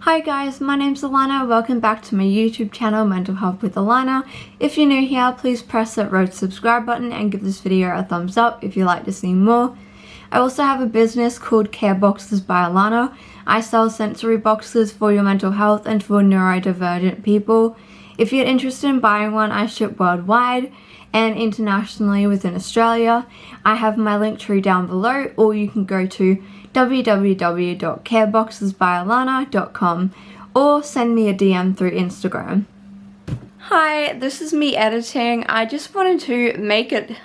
Hi guys, my name's Alana. Welcome back to my YouTube channel, Mental Health with Alana. If you're new here, please press that red subscribe button and give this video a thumbs up if you'd like to see more. I also have a business called Care Boxes by Alana. I sell sensory boxes for your mental health and for neurodivergent people. If you're interested in buying one, I ship worldwide and internationally within Australia. I have my link tree down below, or you can go to www.careboxesbyalana.com or send me a DM through Instagram. Hi, this is me editing. I just wanted to make it,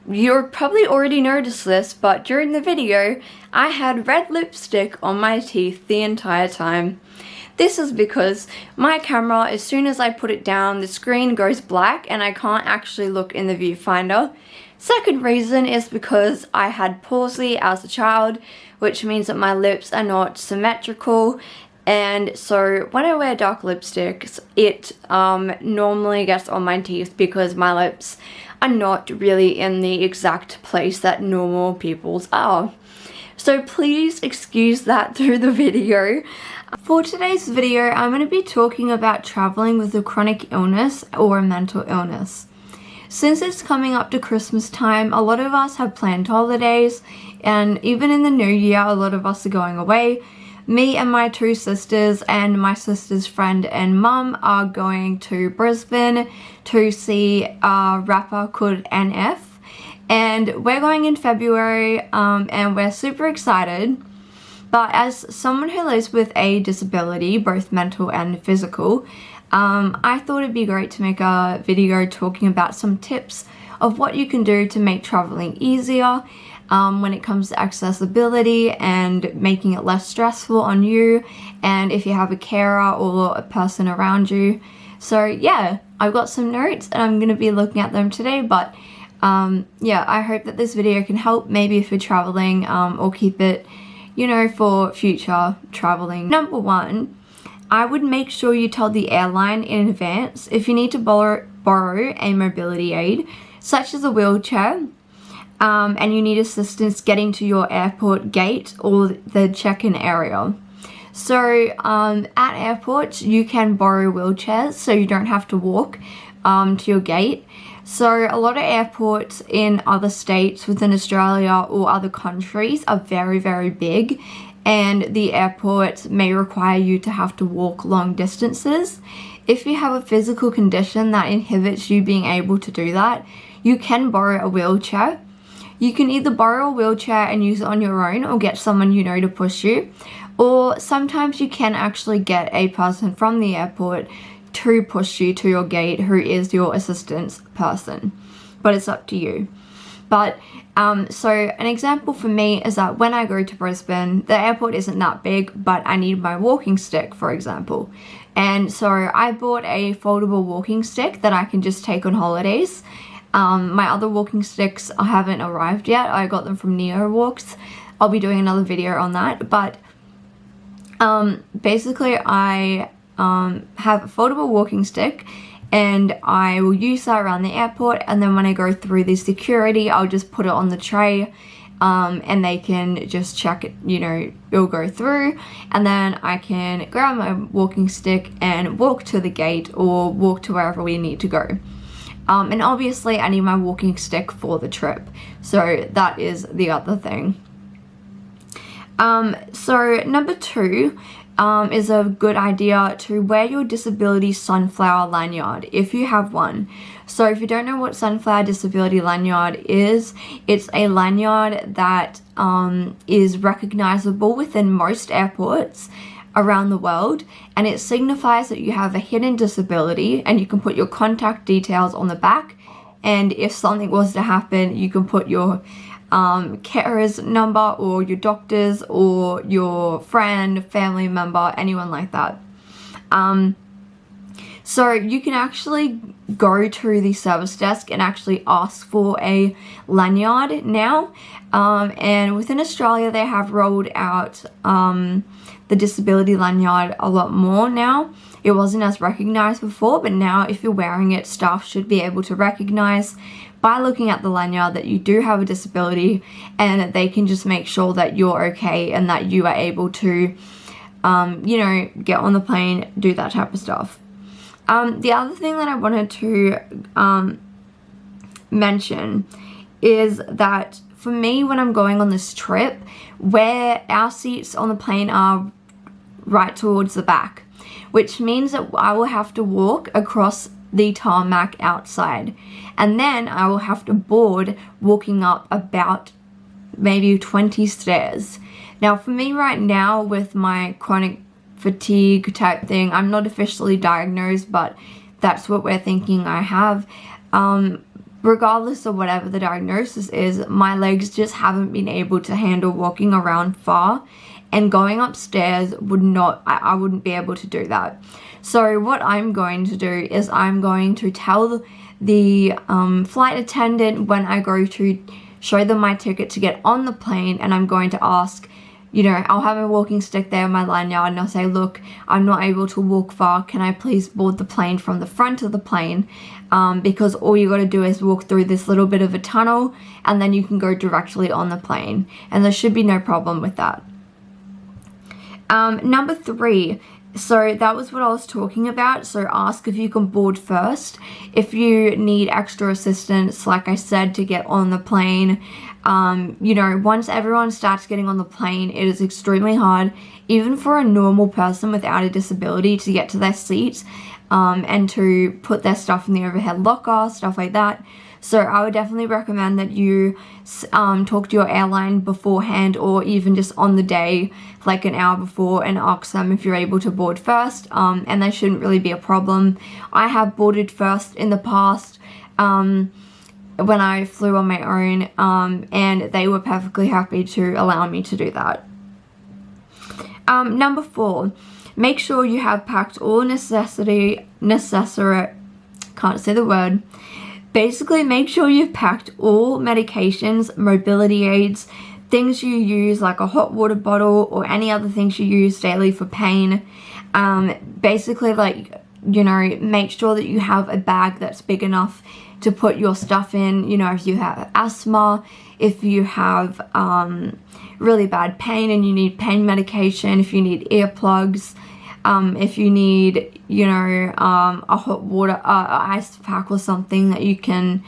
you're probably already noticed this, but during the video I had red lipstick on my teeth the entire time. This is because my camera, as soon as I put it down, the screen goes black and I can't actually look in the viewfinder. Second reason is because I had palsy as a child, which means that my lips are not symmetrical, and so when I wear dark lipsticks, it normally gets on my teeth because my lips are not really in the exact place that normal people's are. So please excuse that through the video. For today's video, I'm going to be talking about traveling with a chronic illness or a mental illness. Since it's coming up to Christmas time, a lot of us have planned holidays, and even in the new year, a lot of us are going away. Me and my two sisters and my sister's friend and mum are going to Brisbane to see a rapper called NF, and we're going in February, and we're super excited. But as someone who lives with a disability, both mental and physical, I thought it'd be great to make a video talking about some tips of what you can do to make traveling easier when it comes to accessibility and making it less stressful on you, and if you have a carer or a person around you. So yeah, I've got some notes and I'm going to be looking at them today, but yeah, I hope that this video can help maybe if you're traveling, or keep it, you know, for future traveling. Number one, I would make sure you tell the airline in advance if you need to borrow a mobility aid, such as a wheelchair, and you need assistance getting to your airport gate or the check-in area. So at airports, you can borrow wheelchairs so you don't have to walk to your gate. So a lot of airports in other states within Australia or other countries are very, very big, and the airport may require you to have to walk long distances. If you have a physical condition that inhibits you being able to do that, you can borrow a wheelchair. You can either borrow a wheelchair and use it on your own, or get someone you know to push you, or sometimes you can actually get a person from the airport to push you to your gate who is your assistance person, but it's up to you. But so an example for me is that when I go to Brisbane, the airport isn't that big, but I need my walking stick, for example. And so I bought a foldable walking stick that I can just take on holidays. My other walking sticks haven't arrived yet. I got them from Neo Walks. I'll be doing another video on that. But basically I have a foldable walking stick, and I will use that around the airport, and then when I go through the security, I'll just put it on the tray, and they can just check it, you know, it'll go through, and then I can grab my walking stick and walk to the gate or walk to wherever we need to go. And obviously I need my walking stick for the trip, so that is the other thing. So number two, is a good idea to wear your disability sunflower lanyard if you have one. So if you don't know what sunflower disability lanyard is, it's a lanyard that is recognizable within most airports around the world, and it signifies that you have a hidden disability, and you can put your contact details on the back, and if something was to happen, you can put your carer's number or your doctor's or your friend, family member, anyone like that. So you can actually go to the service desk and actually ask for a lanyard now, and within Australia they have rolled out the disability lanyard a lot more now. It wasn't as recognized before, but now if you're wearing it, staff should be able to recognize by looking at the lanyard that you do have a disability, and they can just make sure that you're okay and that you are able to you know, get on the plane, do that type of stuff. The other thing that I wanted to mention is that for me, when I'm going on this trip, where our seats on the plane are right towards the back, which means that I will have to walk across the tarmac outside, and then I will have to board walking up about maybe 20 stairs. Now for me right now, with my chronic fatigue type thing, I'm not officially diagnosed, but that's what we're thinking I have. Regardless of whatever the diagnosis is, my legs just haven't been able to handle walking around far, and going upstairs would not, I wouldn't be able to do that. So what I'm going to do is I'm going to tell the flight attendant when I go to show them my ticket to get on the plane, and I'm going to ask, you know, I'll have a walking stick there in my lanyard, and I'll say, look, I'm not able to walk far, can I please board the plane from the front of the plane, because all you got to do is walk through this little bit of a tunnel, and then you can go directly on the plane, and there should be no problem with that. Number 3, so that was what I was talking about. So ask if you can board first. If you need extra assistance, like I said, to get on the plane, you know, once everyone starts getting on the plane, it is extremely hard, even for a normal person without a disability, to get to their seats and to put their stuff in the overhead locker, stuff like that. So I would definitely recommend that you talk to your airline beforehand, or even just on the day, like an hour before, and ask them if you're able to board first, and that shouldn't really be a problem. I have boarded first in the past when I flew on my own, and they were perfectly happy to allow me to do that. Number 4, make sure you have packed all necessary, can't say the word. Basically, make sure you've packed all medications, mobility aids, things you use like a hot water bottle, or any other things you use daily for pain. Basically, like, you know, make sure that you have a bag that's big enough to put your stuff in. You know, if you have asthma, if you have really bad pain and you need pain medication, if you need earplugs, if you need, you know, a hot water, ice pack or something that you can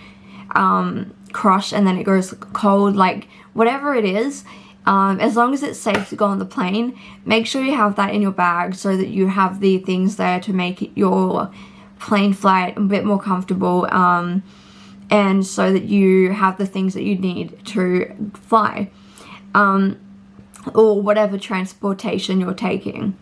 crush and then it goes cold, like whatever it is, as long as it's safe to go on the plane, make sure you have that in your bag so that you have the things there to make your plane flight a bit more comfortable, and so that you have the things that you need to fly, or whatever transportation you're taking.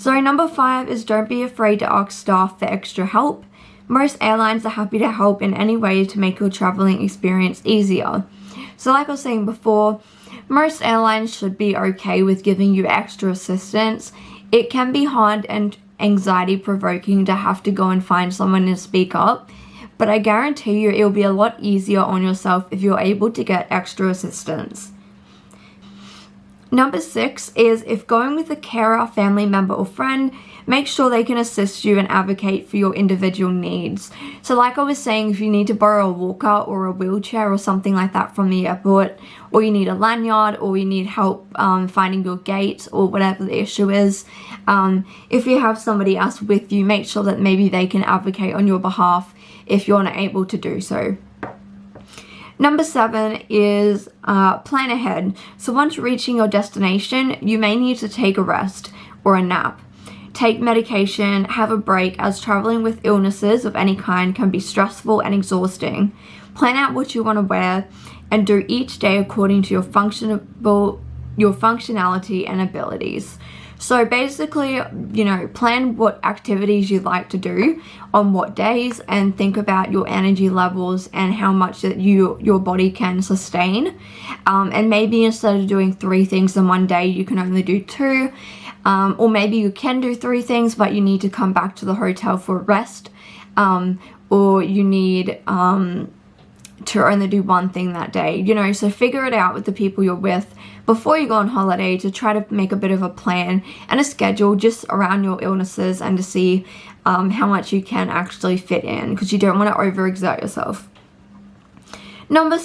So number 5 is don't be afraid to ask staff for extra help. Most airlines are happy to help in any way to make your traveling experience easier. So like I was saying before, most airlines should be okay with giving you extra assistance. It can be hard and anxiety provoking to have to go and find someone to speak up, but I guarantee you it'll be a lot easier on yourself if you're able to get extra assistance. Number 6 is, if going with a carer, family member or friend, make sure they can assist you and advocate for your individual needs. So like I was saying, if you need to borrow a walker or a wheelchair or something like that from the airport, or you need a lanyard, or you need help finding your gate, or whatever the issue is, if you have somebody else with you, make sure that maybe they can advocate on your behalf if you're not able to do so. Number 7 is plan ahead. So once reaching your destination, you may need to take a rest or a nap. Take medication, have a break, as traveling with illnesses of any kind can be stressful and exhausting. Plan out what you want to wear and do each day according to your functionality and abilities. So basically, you know, plan what activities you'd like to do on what days, and think about your energy levels and how much that your body can sustain. And maybe instead of doing 3 things in one day, you can only do 2. Or maybe you can do 3 things, but you need to come back to the hotel for rest. Or you need to only do 1 thing that day, you know. So figure it out with the people you're with before you go on holiday, to try to make a bit of a plan and a schedule just around your illnesses, and to see how much you can actually fit in, because you don't want to overexert yourself. Number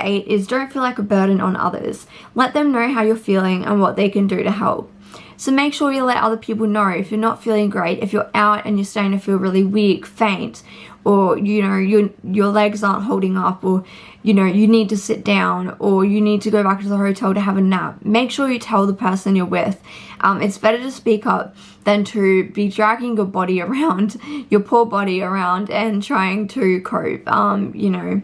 8 is don't feel like a burden on others. Let them know how you're feeling and what they can do to help. So make sure you let other people know if you're not feeling great, if you're out and you're starting to feel really weak, faint, or you know your legs aren't holding up, or you know you need to sit down, or you need to go back to the hotel to have a nap. Make sure you tell the person you're with. It's better to speak up than to be dragging your body around, your poor body around, and trying to cope. You know.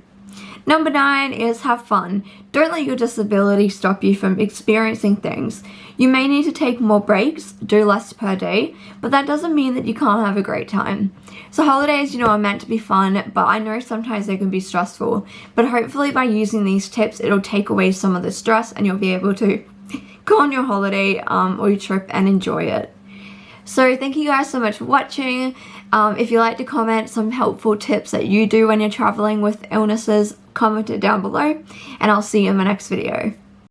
Number 9 is have fun. Don't let your disability stop you from experiencing things. You may need to take more breaks, do less per day, but that doesn't mean that you can't have a great time. So holidays, you know, are meant to be fun, but I know sometimes they can be stressful. But hopefully by using these tips, it'll take away some of the stress and you'll be able to go on your holiday or your trip and enjoy it. So thank you guys so much for watching. If you like to comment some helpful tips that you do when you're traveling with illnesses, comment it down below, and I'll see you in my next video.